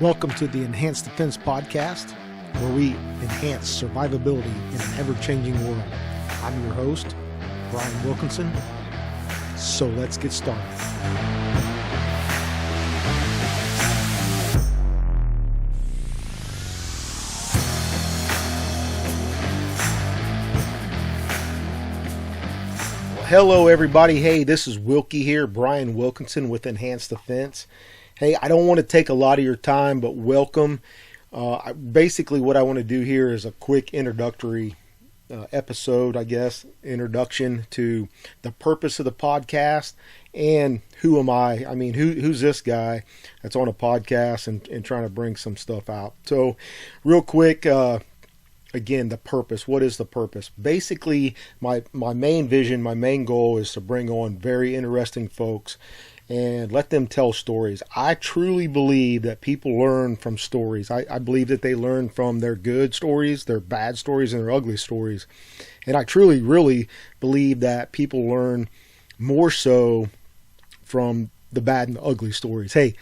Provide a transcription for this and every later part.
Welcome to the Enhanced Defense Podcast, where we enhance survivability in an ever-changing world. I'm your host, Brian Wilkinson. So let's get started. Well, hello everybody. Hey, this is Wilkie here, Brian Wilkinson with Enhanced Defense. Hey, I don't want to take a lot of your time, but welcome. Basically, what I want to do here is a quick introductory episode, introduction to the purpose of the podcast and who am I? I mean, who's this guy that's on a podcast and trying to bring some stuff out? So, real quick, again, the purpose. What is the purpose? Basically, my main vision, my main goal is to bring on very interesting folks and let them tell stories. I truly believe that people learn from stories. I believe that they learn from their good stories, their bad stories, and their ugly stories. And I truly, really believe that people learn more so from the bad and the ugly stories. Hey,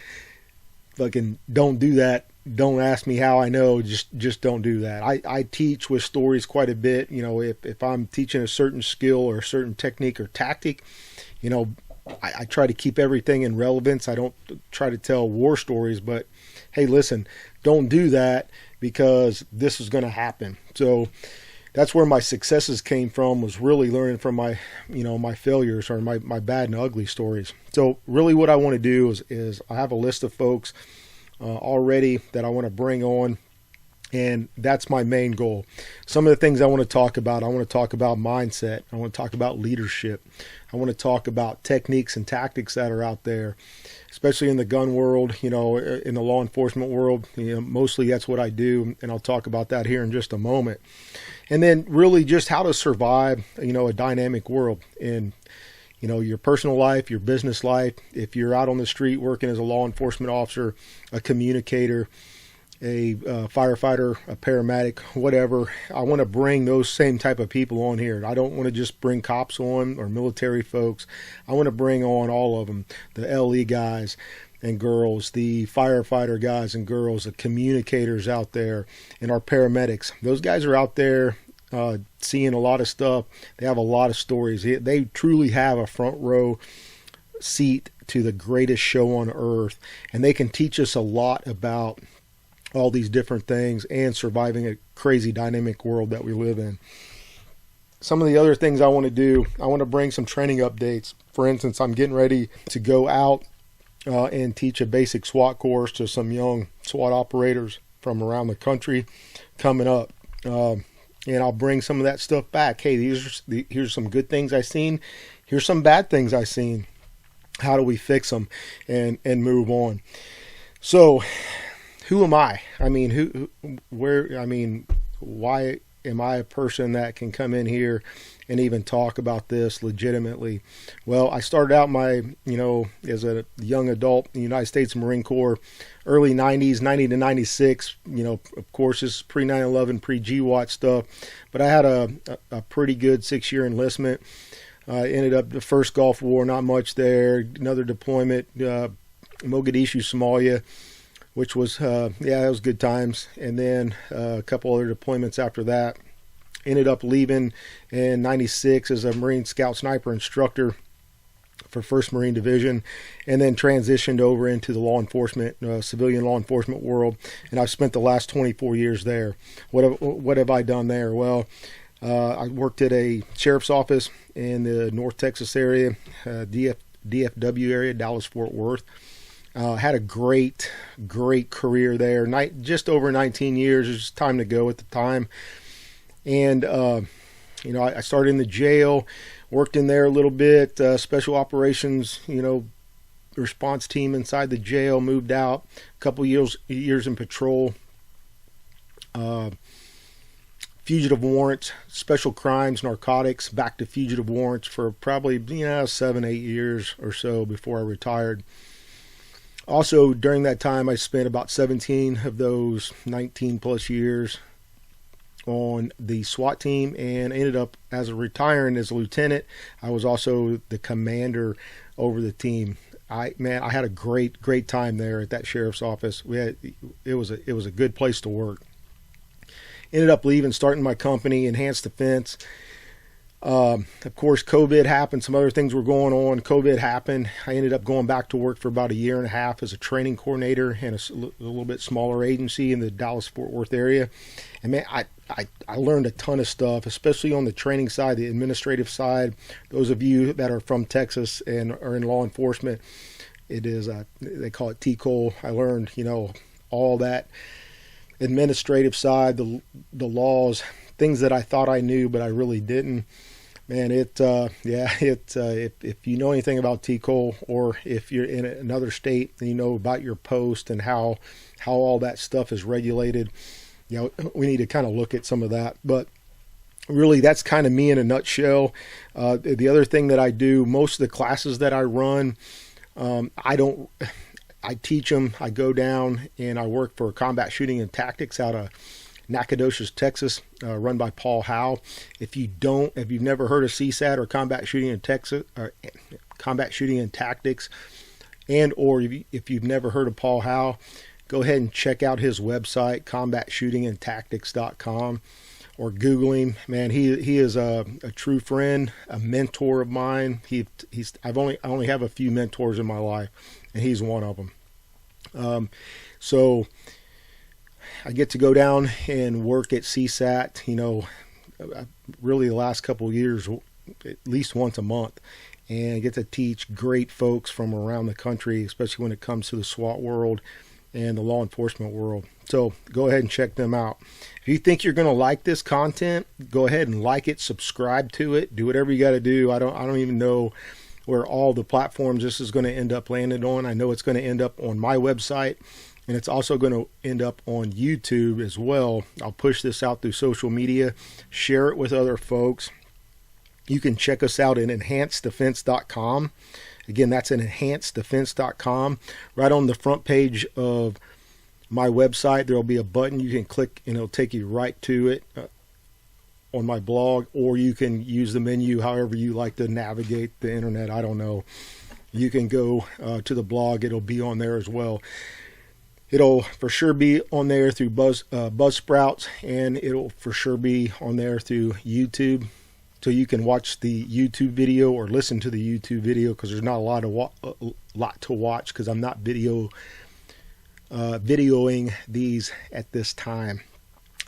fucking don't do that. Don't ask me how I know. Just don't do that. I teach with stories quite a bit. You know, if I'm teaching a certain skill or a certain technique or tactic, you know, I try to keep everything in relevance. I don't try to tell war stories, but hey, listen, don't do that because this is going to happen. So that's where my successes came from, was really learning from my failures or my bad and ugly stories. So really what I want to do is I have a list of folks already that I want to bring on. And that's my main goal. Some of the things I want to talk about mindset. I want to talk about leadership. I want to talk about techniques and tactics that are out there, especially in the gun world, you know, in the law enforcement world. You know, mostly that's what I do, and I'll talk about that here in just a moment. And then really just how to survive, you know, a dynamic world in, you know, your personal life, your business life. If you're out on the street working as a law enforcement officer, a communicator, a firefighter, a paramedic, whatever. I want to bring those same type of people on here. I don't want to just bring cops on or military folks. I want to bring on all of them, the LE guys and girls, the firefighter guys and girls, the communicators out there, and our paramedics. Those guys are out there seeing a lot of stuff. They have a lot of stories. They truly have a front row seat to the greatest show on earth, and they can teach us a lot about all these different things and surviving a crazy dynamic world that we live in. Some of the other things I want to do, I want to bring some training updates. For instance, I'm getting ready to go out and teach a basic SWAT course to some young SWAT operators from around the country coming up. And I'll bring some of that stuff back. Hey, here's some good things I've seen. Here's some bad things I've seen. How do we fix them and move on? So, who am I? I mean, why am I a person that can come in here and even talk about this legitimately? Well, I started out as a young adult in the United States Marine Corps, early 90s, 90 to 96. You know, of course, this is pre-9/11, pre-GWAT stuff, but I had a pretty good 6-year enlistment. Ended up the first Gulf War, not much there. Another deployment, Mogadishu, Somalia, which was, it was good times. And then a couple other deployments after that. Ended up leaving in 96 as a Marine Scout Sniper instructor for 1st Marine Division, and then transitioned over into the law enforcement, civilian law enforcement world. And I've spent the last 24 years there. What have I done there? Well, I worked at a sheriff's office in the North Texas area, DFW area, Dallas-Fort Worth. Had a great career there. Just over 19 years. It was time to go at the time. And, I started in the jail, worked in there a little bit, special operations, response team inside the jail, moved out, a couple years in patrol, fugitive warrants, special crimes, narcotics, back to fugitive warrants for probably, 7-8 years or so before I retired. Also, during that time, I spent about 17 of those 19 plus years on the SWAT team and ended up retiring as a lieutenant. I was also the commander over the team. I had a great time there at that sheriff's office. It was a good place to work. Ended up leaving, starting my company, Enhanced Defense. Of course, COVID happened. Some other things were going on. COVID happened. I ended up going back to work for about a year and a half as a training coordinator in a little bit smaller agency in the Dallas-Fort Worth area. And man, I learned a ton of stuff, especially on the training side, the administrative side. Those of you that are from Texas and are in law enforcement, it is they call it TCOL. I learned, all that administrative side, the laws, things that I thought I knew, but I really didn't. Man, if you know anything about TCOL, or if you're in another state and you know about your post and how all that stuff is regulated, we need to kind of look at some of that. But really, that's kind of me in a nutshell. The other thing that I do, most of the classes that I run, I teach them. I go down and I work for Combat Shooting and Tactics out of Nacogdoches, Texas, run by Paul Howe. If you've never heard of CSAT or Combat Shooting and Texas, or Combat Shooting and Tactics, or if you've never heard of Paul Howe, go ahead and check out his website, combatshootingandtactics.com, or Google him. Man, he is a true friend, a mentor of mine. I only have a few mentors in my life, and he's one of them. So I get to go down and work at CSAT, really the last couple of years, at least once a month, and get to teach great folks from around the country, especially when it comes to the SWAT world and the law enforcement world. So go ahead and check them out. If you think you're going to like this content, go ahead and like it, subscribe to it, do whatever you got to do. I don't even know where all the platforms this is going to end up landing on. I know it's going to end up on my website, and it's also going to end up on YouTube as well. I'll push this out through social media, share it with other folks. You can check us out at enhanceddefense.com. Again, that's at enhanceddefense.com. Right on the front page of my website, there will be a button you can click, and it'll take you right to it on my blog, or you can use the menu however you like to navigate the internet. I don't know. You can go to the blog. It'll be on there as well. It'll for sure be on there through Buzzsprouts, and it'll for sure be on there through YouTube. So you can watch the YouTube video or listen to the YouTube video, because there's not a lot to watch, because I'm not videoing these at this time.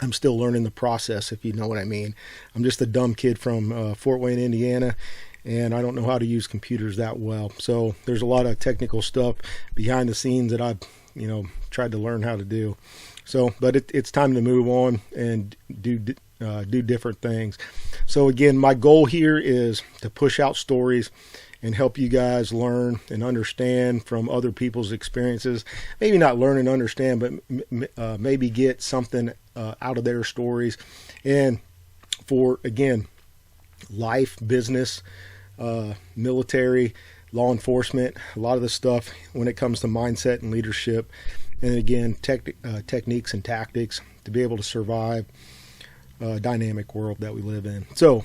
I'm still learning the process, if you know what I mean. I'm just a dumb kid from Fort Wayne, Indiana, and I don't know how to use computers that well. So there's a lot of technical stuff behind the scenes that I've tried to learn how to do. So, but it's time to move on and do different things. So again, my goal here is to push out stories and help you guys learn and understand from other people's experiences. Maybe not learn and understand, but maybe get something out of their stories. And for, again, life, business, military, law enforcement, a lot of the stuff when it comes to mindset and leadership, and again, techniques and tactics to be able to survive a dynamic world that we live in. So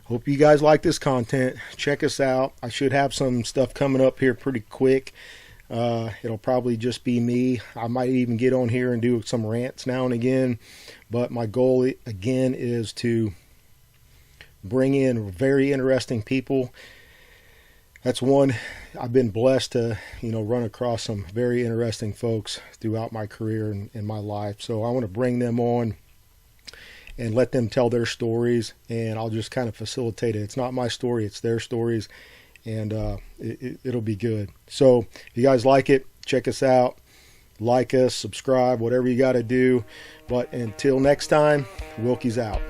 hope you guys like this content. Check us out. I should have some stuff coming up here pretty quick. It'll probably just be me. I might even get on here and do some rants now and again, but my goal again is to bring in very interesting people. That's one. I've been blessed to, run across some very interesting folks throughout my career and my life. So I want to bring them on and let them tell their stories, and I'll just kind of facilitate it. It's not my story, it's their stories, and it'll be good. So if you guys like it, check us out, like us, subscribe, whatever you got to do. But until next time, Wilkie's out.